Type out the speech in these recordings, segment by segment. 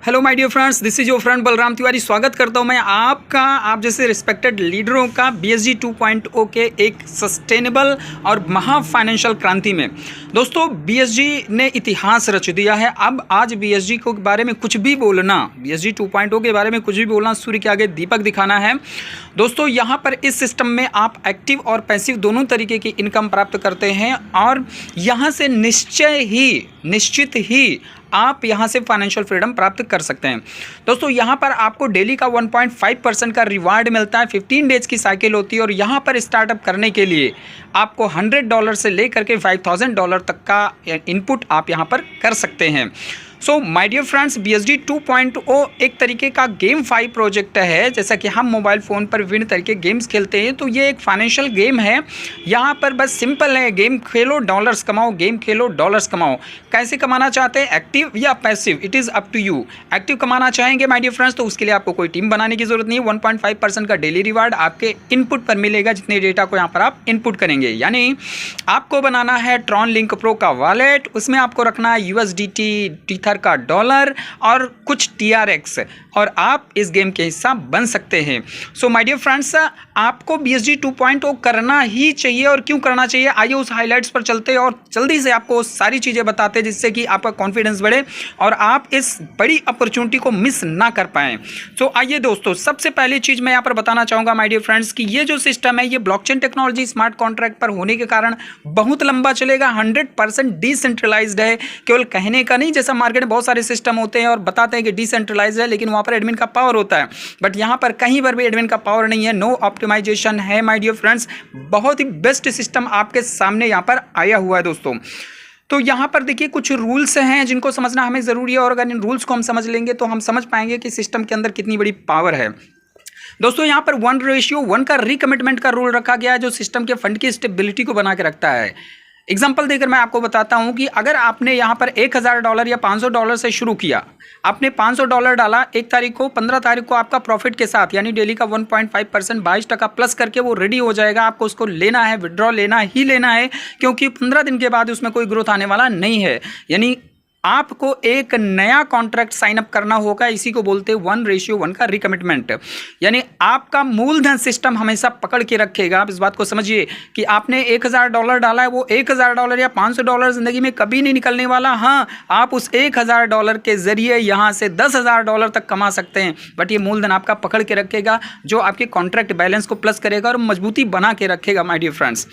Hello my dear friends, this is your friend Balram Tiwari. स्वागत करता हूं मैं आपका, आप जैसे रिस्पेक्टेड लीडरों का BSG 2.0 के एक सस्टेनेबल और महा फाइनेंशियल क्रांति में। दोस्तों, BSG ने इतिहास रच दिया है। अब आज BSG के बारे में कुछ भी बोलना, BSG 2.0 के बारे में कुछ भी बोलना, सूर्य के आगे दीपक दिखाना है। दोस्तों, यहाँ पर इस सिस्टम में आप एक्टिव और पैसिव दोनों तरीके की इनकम प्राप्त करते हैं और यहाँ से निश्चित ही आप यहाँ से फाइनेंशियल फ्रीडम प्राप्त कर सकते हैं। दोस्तों, यहाँ पर आपको डेली का 1.5% का रिवार्ड मिलता है। 15 डेज की साइकिल होती है और यहाँ पर स्टार्टअप करने के लिए आपको $100 से लेकर के $5,000 तक का इनपुट आप यहाँ पर कर सकते हैं। So my dear friends, BSG 2.0 एक तरीके का गेम 5 प्रोजेक्ट है। जैसा कि हम मोबाइल फ़ोन पर विभिन्न तरीके गेम्स खेलते हैं, तो ये एक फाइनेंशियल गेम है। यहाँ पर बस सिंपल है, गेम खेलो डॉलर्स कमाओ, गेम खेलो डॉलर्स कमाओ। कैसे कमाना चाहते हैं, एक्टिव या passive, it is up to you. Active कमाना चाहेंगे माय डियर फ्रेंड्स, तो उसके लिए आपको कोई टीम बनाने की जरूरत नहीं है। 1.5% का डेली रिवार्ड आपके इनपुट पर मिलेगा, जितने डेटा को यहाँ पर आप इनपुट करेंगे। यानी आपको बनाना है ट्रॉन लिंक प्रो का वॉलेट, उसमें आपको रखना है USDT का डॉलर और कुछ TRX, और आप इस गेम के हिस्सा बन सकते हैं। सो माय डियर फ्रेंड्स, आपको BSG 2.0 करना ही चाहिए। और क्यों करना चाहिए, आइए उस हाइलाइट्स पर चलते हैं और जल्दी से आपको सारी चीज़ें बताते हैं, जिससे कि आपका कॉन्फिडेंस बढ़े और आप इस बड़ी अपॉर्चुनिटी को मिस ना कर पाएँ। सो आइए दोस्तों, सबसे पहली चीज़ मैं यहाँ पर बताना चाहूँगा माय डियर फ्रेंड्स कि ये जो सिस्टम है, ये ब्लॉकचेन टेक्नोलॉजी स्मार्ट कॉन्ट्रैक्ट पर होने के कारण बहुत लंबा चलेगा। 100% डिसेंट्रलाइज्ड है। केवल कहने का नहीं, जैसा मार्केट में बहुत सारे सिस्टम होते हैं और बताते हैं कि डिसेंट्रलाइज्ड है, लेकिन वहाँ पर एडमिन का पावर होता है। बट यहाँ पर कहीं पर भी एडमिन का पावर नहीं है, नो ऑप्टिमाइजेशन है माय डियर फ्रेंड्स। बहुत ही बेस्ट सिस्टम आपके सामने यहाँ पर आया हुआ है दोस्तों। तो यहाँ पर देखिए, कुछ रूल्स हैं जिनको समझना हमें ज़रूरी है, और अगर इन रूल्स को हम समझ लेंगे तो हम समझ पाएंगे कि सिस्टम के अंदर कितनी बड़ी पावर है। दोस्तों, यहाँ पर 1:1 का रिकमिटमेंट का रूल रखा गया है, जो सिस्टम के फंड की स्टेबिलिटी को बना के रखता है। एग्जाम्पल देकर मैं आपको बताता हूँ कि अगर आपने यहाँ पर $1,000 या $500 से शुरू किया, आपने $500 डाला 1 तारीख को, 15 तारीख को आपका प्रॉफिट के साथ, यानी डेली का 1.5% 22% प्लस करके वो रेडी हो जाएगा। आपको उसको लेना है, विड्रॉ लेना ही लेना है, क्योंकि 15 दिन के बाद उसमें कोई ग्रोथ आने वाला नहीं है। यानी आपको एक नया कॉन्ट्रैक्ट साइन अप करना होगा। इसी को बोलते हैं 1:1 का रिकमिटमेंट। यानी आपका मूलधन सिस्टम हमेशा पकड़ के रखेगा। आप इस बात को समझिए कि आपने $1,000 डाला है, वो $1,000 या $500 जिंदगी में कभी नहीं निकलने वाला। हाँ, आप उस $1,000 के जरिए यहाँ से $10,000 तक कमा सकते हैं, बट ये मूलधन आपका पकड़ के रखेगा, जो आपके कॉन्ट्रैक्ट बैलेंस को प्लस करेगा और मजबूती बना के रखेगा my dear friends.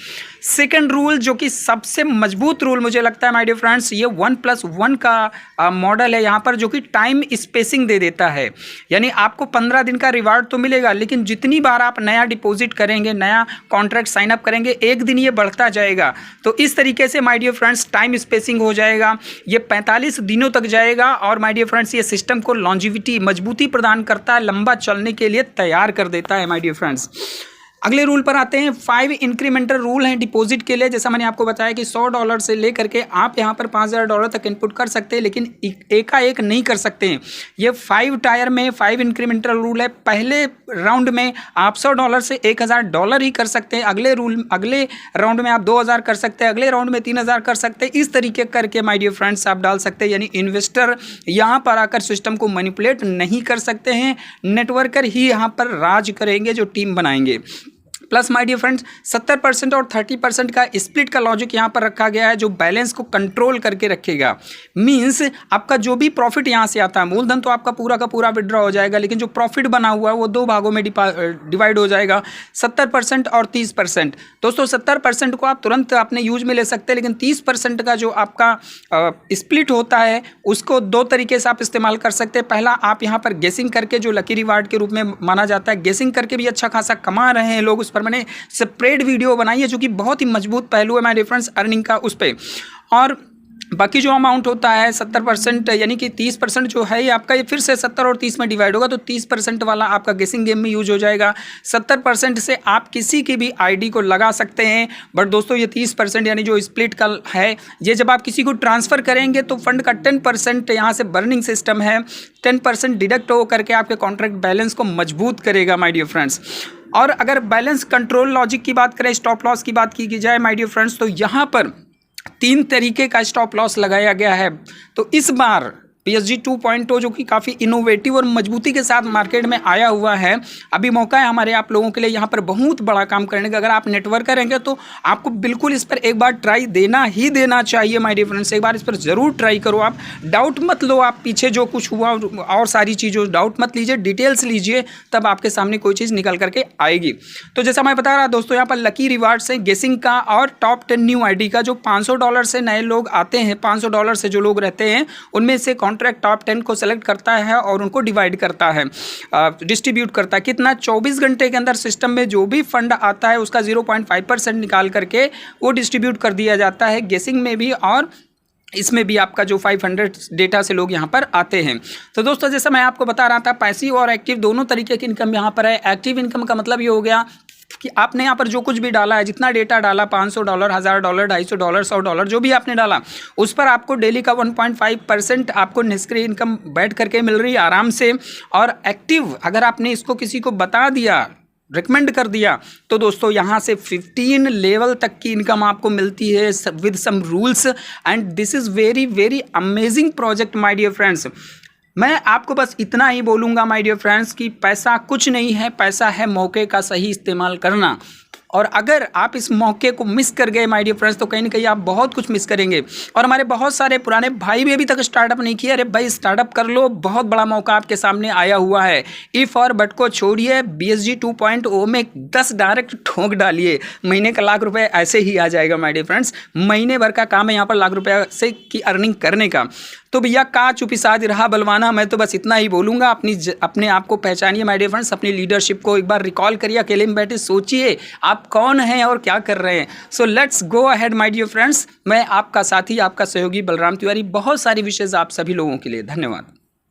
Second rule, जो कि सबसे मजबूत रूल मुझे लगता है माय डियर फ्रेंड्स, ये 1+1 का मॉडल है यहाँ पर, जो कि टाइम स्पेसिंग दे देता है। यानी आपको 15 दिन का रिवार्ड तो मिलेगा, लेकिन जितनी बार आप नया डिपॉजिट करेंगे, नया कॉन्ट्रैक्ट साइन अप करेंगे, एक दिन ये बढ़ता जाएगा। तो इस तरीके से my dear friends time spacing हो जाएगा। ये 45 दिनों तक जाएगा और माय डियर फ्रेंड्स ये सिस्टम को लॉन्जिविटी, मजबूती प्रदान करता है, लंबा चलने के लिए तैयार कर देता है माय डियर फ्रेंड्स। अगले रूल पर आते हैं। 5 इंक्रीमेंटल रूल हैं डिपॉजिट के लिए। जैसा मैंने आपको बताया कि $100 से लेकर के आप यहाँ पर $5,000 तक इनपुट कर सकते हैं, लेकिन एकाएक नहीं कर सकते हैं। ये 5 टायर में 5 इंक्रीमेंटल रूल है। पहले राउंड में आप $100 से $1,000 ही कर सकते हैं। अगले राउंड में आप 2,000 कर सकते हैं, अगले राउंड में 3,000 कर सकते हैं। इस तरीके करके माय डियर फ्रेंड्स आप डाल सकते हैं। यानी इन्वेस्टर यहाँ पर आकर सिस्टम को मैनिपुलेट नहीं कर सकते हैं, नेटवर्कर ही यहाँ पर राज करेंगे, जो टीम बनाएंगे। प्लस माय डियर फ्रेंड्स 70% और 30% का स्प्लिट का लॉजिक यहाँ पर रखा गया है, जो बैलेंस को कंट्रोल करके रखेगा। मींस आपका जो भी प्रॉफिट यहाँ से आता है, मूलधन तो आपका पूरा का पूरा विड्रॉ हो जाएगा, लेकिन जो प्रॉफिट बना हुआ है वो 2 भागों में डिवाइड हो जाएगा, 70% और 30%। दोस्तों, 70% को आप तुरंत अपने यूज में ले सकते हैं, लेकिन 30% का जो आपका स्प्लिट होता है, उसको 2 तरीके से आप इस्तेमाल कर सकते हैं। पहला, आप यहाँ पर गेसिंग करके, जो लकी रिवार्ड के रूप में माना जाता है, गेसिंग करके भी अच्छा खासा कमा रहे हैं लोग। उस पर मैंने सेपरेट वीडियो बनाई है, जो कि बहुत ही मजबूत पहलू है माय डियर फ्रेंड्स अर्निंग का उस पे। और बाकी जो अमाउंट होता है 70%, यानी कि 30% जो है ये आपका, ये फिर से 70 और 30 में डिवाइड होगा, तो 30% वाला आपका गेसिंग गेम में यूज हो जाएगा। 70% से आप किसी की भी आईडी को लगा सकते हैं। बट दोस्तों, ये 30% यानी जो स्प्लिट का है, ये जब आप किसी को ट्रांसफ़र करेंगे तो फंड का 10% यहाँ से बर्निंग सिस्टम है, 10% डिडक्ट हो करके आपके कॉन्ट्रैक्ट बैलेंस को मजबूत करेगा माय डियर फ्रेंड्स। और अगर बैलेंस कंट्रोल लॉजिक की बात करें, स्टॉप लॉस की बात की जाए माय डियर फ्रेंड्स, तो यहाँ पर 3 तरीके का स्टॉप लॉस लगाया गया है। तो इस बार BSG 2.0 जो कि काफ़ी इनोवेटिव और मजबूती के साथ मार्केट में आया हुआ है। अभी मौका है हमारे आप लोगों के लिए यहाँ पर बहुत बड़ा काम करने का। अगर आप नेटवर्क करेंगे तो आपको बिल्कुल इस पर एक बार ट्राई देना ही देना चाहिए माय डियर फ्रेंड्स। एक बार इस पर ज़रूर ट्राई करो। आप डाउट मत लो, आप पीछे जो कुछ हुआ और सारी चीज़ों डाउट मत लीजिए, डिटेल्स लीजिए, तब आपके सामने कोई चीज़ निकल करके आएगी। तो जैसा मैं बता रहा दोस्तों, यहाँ पर लकी रिवार्ड्स है गेसिंग का और टॉप 10 न्यू आईडी का। जो $500 से नए लोग आते हैं, $500 से जो लोग रहते हैं, उनमें से कॉन्ट्रैक्ट टॉप 10 को सेलेक्ट करता है और उनको डिवाइड करता है, डिस्ट्रीब्यूट करता है। कितना? 24 घंटे के अंदर सिस्टम में जो भी फंड आता है उसका 0.5% निकाल करके वो डिस्ट्रीब्यूट कर दिया जाता है, गेसिंग में भी और इसमें भी आपका जो 500 डेटा से लोग यहाँ पर आते हैं। तो दोस्तों जैसा मैं आपको बता रहा था, पैसिव और एक्टिव दोनों तरीके की इनकम यहाँ पर है। एक्टिव इनकम का मतलब ये हो गया कि आपने यहाँ पर जो कुछ भी डाला है, जितना डेटा डाला, $500, $1000, $250, $100 जो भी आपने डाला, उस पर आपको डेली का 1.5% आपको निष्क्रिय इनकम बैठ करके मिल रही है आराम से। और एक्टिव अगर आपने इसको किसी को बता दिया, रिकमेंड कर दिया, तो दोस्तों यहाँ से 15 लेवल तक की इनकम आपको मिलती है with some rules. And this is very very amazing project my dear friends. मैं आपको बस इतना ही बोलूँगा माय डियर फ्रेंड्स कि पैसा कुछ नहीं है, पैसा है मौके का सही इस्तेमाल करना। और अगर आप इस मौके को मिस कर गए माय डियर फ्रेंड्स, तो कहीं ना कहीं आप बहुत कुछ मिस करेंगे। और हमारे बहुत सारे पुराने भाई भी अभी तक स्टार्टअप नहीं किए। अरे भाई स्टार्टअप कर लो, बहुत बड़ा मौका आपके सामने आया हुआ है। इफ़ और बट को छोड़िए, BSG 2.0 में 10 डायरेक्ट ठोक डालिए, महीने का ₹1,00,000 ऐसे ही आ जाएगा माय डियर फ्रेंड्स। महीने भर का काम है यहाँ पर ₹1,00,000 से की अर्निंग करने का। तो भैया का चुपी साध रहा बलवाना, मैं तो बस इतना ही बोलूँगा। अपने आप को पहचानिए माय डियर फ्रेंड्स, अपनी लीडरशिप को एक बार रिकॉल करिए, अकेले में बैठे सोचिए आप कौन हैं और क्या कर रहे हैं। So let's go ahead my dear friends. मैं आपका साथी, आपका सहयोगी बलराम तिवारी। बहुत सारी विशेष आप सभी लोगों के लिए धन्यवाद।